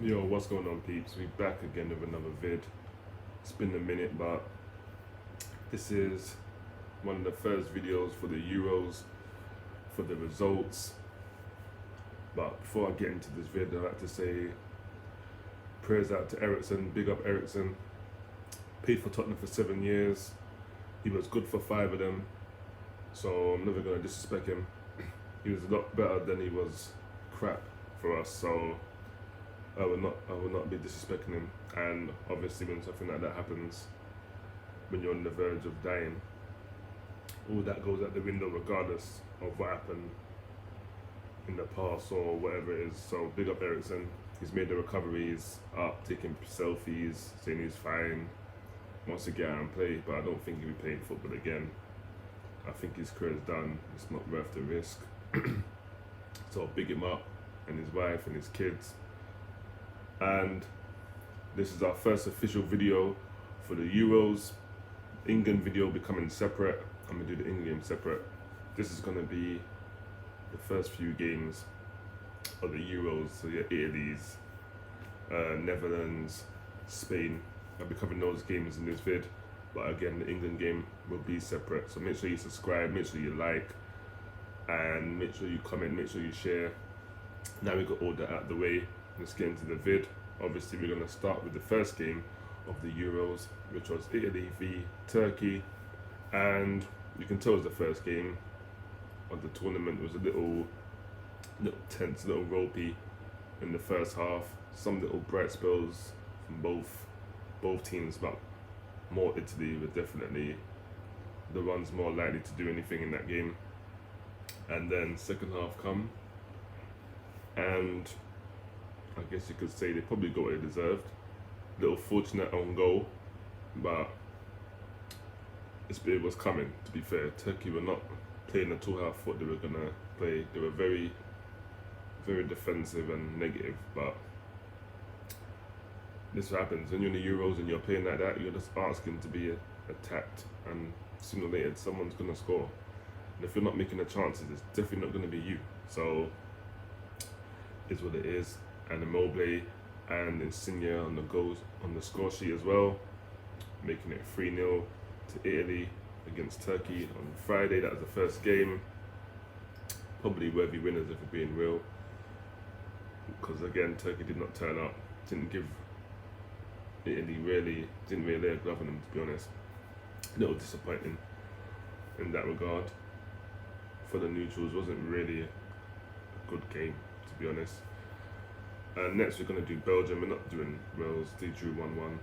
Yo, what's going on, peeps? We back again with another vid. It's been a minute, but this is one of the first videos for the Euros, for the results. But before I get into this vid, I'd like to say prayers out to Ericsson, big up Ericsson. Played for Tottenham for 7 years. He was good for 5 of them, so I'm never going to disrespect him. He was a lot better than he was crap for us, so I will not be disrespecting him. And obviously, when something like that happens, when you're on the verge of dying, all that goes out the window, regardless of what happened in the past or whatever it is. So big up Ericsson. He's made the recoveries up, taking selfies, saying he's fine, wants to get out and play. But I don't think he'll be playing football again. I think his career's done. It's not worth the risk. So big him up, and his wife and his kids. And this is our first official video for the Euros. England video will be coming separate. I'm gonna do the England game separate. This is gonna be the first few games of the Euros. So yeah, Italy's, Netherlands, Spain. I'll be covering those games in this vid. But again, the England game will be separate. So make sure you subscribe, make sure you like, and make sure you comment, make sure you share. Now we got all that out of the way. Let's get into the vid. Obviously, we're going to start with the first game of the Euros, which was Italy v Turkey. And you can tell it was the first game of the tournament. It was a little tense, a little ropey in the first half. Some little bright spells from both teams, but more Italy were definitely the ones more likely to do anything in that game. And then second half come, and I guess you could say they probably got what they deserved. Little fortunate own goal, but it was coming, to be fair. Turkey were not playing at all how I thought they were going to play. They were very, very defensive and negative, but this happens. When you're in the Euros and you're playing like that, you're just asking to be attacked, and sooner or later someone's going to score. And if you're not making the chances, it's definitely not going to be you. So, it's what it is. And Immobile and Insigne on the goals on the score sheet as well, making it 3-0 to Italy against Turkey on Friday. That was the first game. Probably worthy winners if we're being real, because again, Turkey did not turn up. Didn't give Italy didn't really lay a glove on them, to be honest. A little disappointing in that regard. For the neutrals, wasn't really a good game, to be honest. And next we're going to do Belgium. We're not doing Wales. They drew 1-1. I'm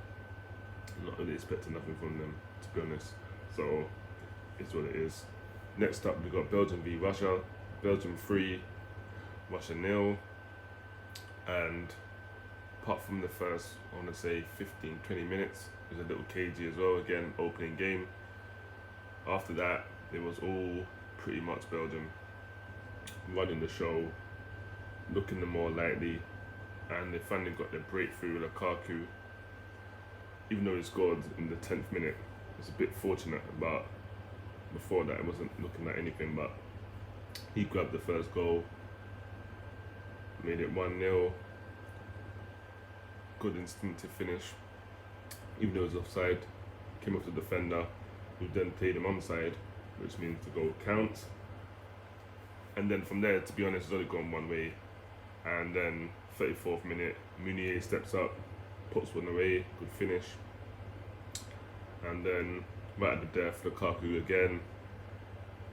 not really expecting nothing from them, to be honest. So, it's what it is. Next up, we got Belgium v Russia. Belgium 3, Russia 0. And apart from the first, I want to say 15-20 minutes, it was a little cagey as well. Again, opening game. After that, it was all pretty much Belgium running the show, looking the more likely. And they finally got their breakthrough with Lukaku. Even though he scored in the 10th minute, it's a bit fortunate, but before that it wasn't looking like anything. But he grabbed the first goal, made it 1-0. Good instinctive finish, even though it was offside. Came off the defender, who then played him onside, which means the goal counts. And then from there, to be honest, it's only gone one way. And then 34th minute, Meunier steps up, puts one away, good finish. And then right at the death, Lukaku again,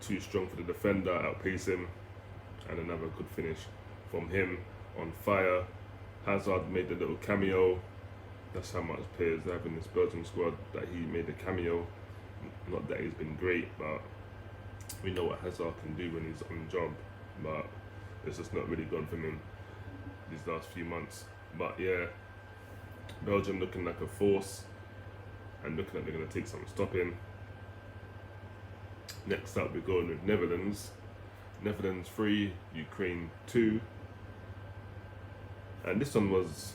too strong for the defender, outpace him, and another good finish from him. On fire, Hazard made the little cameo. That's how much players they have in this Belgium squad, that he made a cameo. Not that he's been great, but we know what Hazard can do when he's on job, but it's just not really gone for him these last few months. But yeah, Belgium looking like a force, and looking like they're going to take some stopping. Next up, we're going with Netherlands. Netherlands 3, Ukraine 2. And this one was,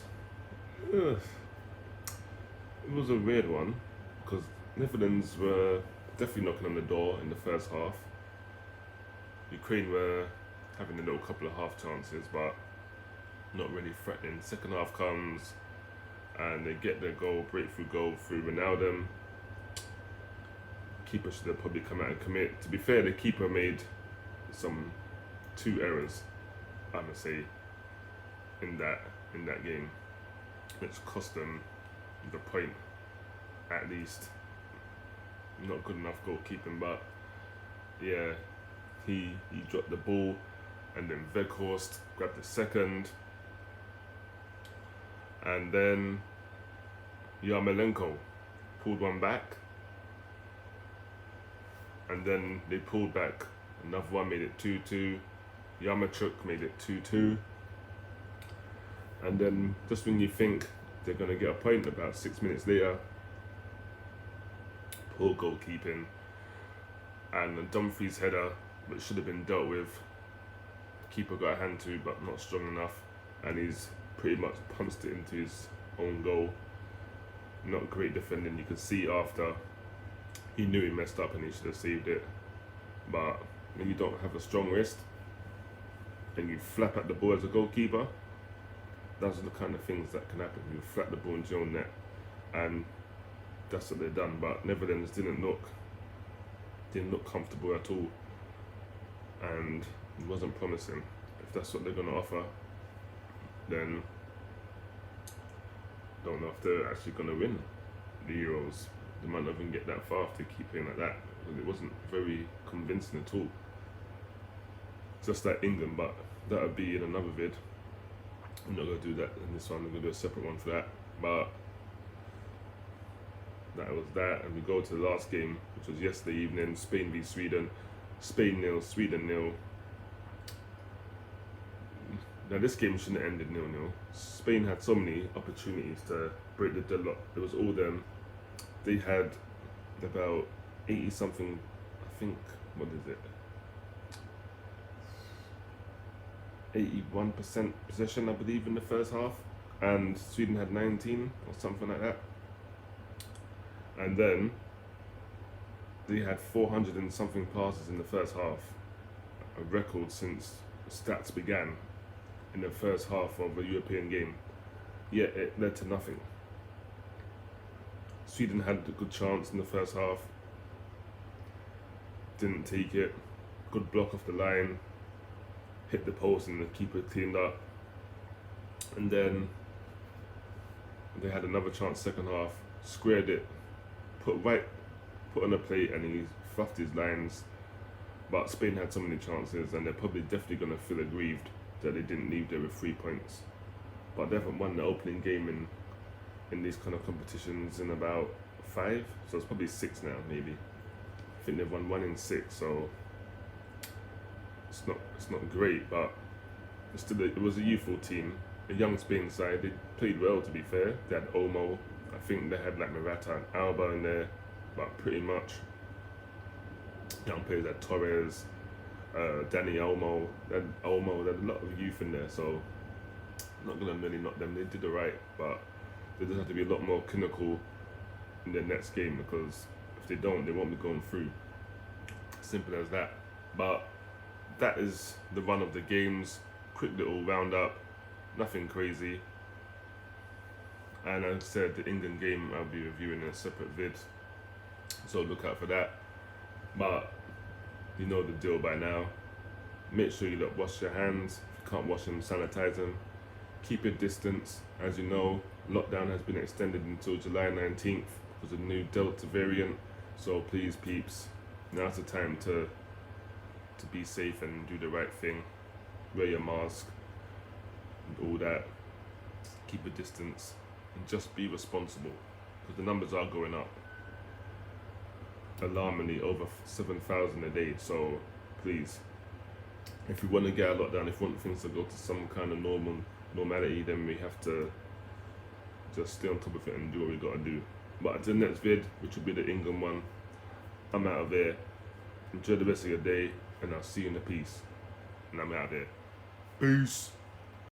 it was a weird one, because Netherlands were definitely knocking on the door in the first half. Ukraine were having a little couple of half chances, but not really threatening. Second half comes and they get their goal, breakthrough goal through Ronaldo. Keeper should have probably come out and commit. To be fair, the keeper made two errors, I must say, in that game, which cost them the point at least. Not good enough goalkeeping, but yeah, he dropped the ball, and then Weghorst grabbed the second, and then Yarmolenko pulled one back, and then they pulled back another one, made it 2-2. Yarmolenko made it 2-2, and then just when you think they're going to get a point, about 6 minutes later, poor goalkeeping, and Dumfries' header, which should have been dealt with, keeper got a hand to, but not strong enough, and he's pretty much punched it into his own goal. Not great defending. You could see after he knew he messed up and he should have saved it, but when you don't have a strong wrist and you flap at the ball as a goalkeeper, those are the kind of things that can happen. You flap the ball into your own net, and that's what they've done. But Netherlands didn't look comfortable at all, and it wasn't promising. If that's what they're going to offer, then don't know if they're actually going to win the Euros. They might not even get that far if they keep playing like that, because it wasn't very convincing at all. Just like England, but that'll be in another vid. I'm not going to do that in this one. I'm going to do a separate one for that. But that was that, and we go to the last game, which was yesterday evening. Spain v Sweden. Spain 0, Sweden 0. Now this game shouldn't have ended 0-0. Spain had so many opportunities to break the deadlock. It was all them. They had about 80 something, I think, what is it? 81% possession, I believe, in the first half, and Sweden had 19 or something like that. And then they had 400 and something passes in the first half, a record since stats began in the first half of a European game. Yet it led to nothing. Sweden had a good chance in the first half, didn't take it. Good block off the line, hit the post and the keeper cleaned up. And then they had another chance second half, squared it, put on a plate, and he fluffed his lines. But Spain had so many chances, and they're probably definitely going to feel aggrieved that they didn't leave there with 3 points. But they haven't won the opening game in these kind of competitions in about 5, so it's probably 6 now, maybe. I think they've won 1 in 6, so it's not great, but still, it was a youthful team, a young Spain side. They played well, to be fair. They had Olmo, I think they had like Morata and Alba in there, but pretty much young players like Torres, Danny Olmo. They had a lot of youth in there, so I'm not gonna really knock them. They did alright, but they just have to be a lot more clinical in their next game, because if they don't, they won't be going through. Simple as that. But that is the run of the games. Quick little roundup, nothing crazy. And as I said, the England game I'll be reviewing in a separate vid, so look out for that. But you know the deal by now. Make sure you wash your hands. If you can't wash them, sanitize them. Keep your distance. As you know, lockdown has been extended until July 19th because of the new Delta variant. So please, peeps, now's the time to be safe and do the right thing. Wear your mask and all that. Keep a distance and just be responsible, because the numbers are going up alarmingly, over 7,000 a day. So please, if we want to get a lockdown, if we want things to go to some kind of normality, then we have to just stay on top of it and do what we got to do. But until the next vid, which will be the England one, I'm out of there. Enjoy the rest of your day, and I'll see you in the piece. And I'm out of there. Peace.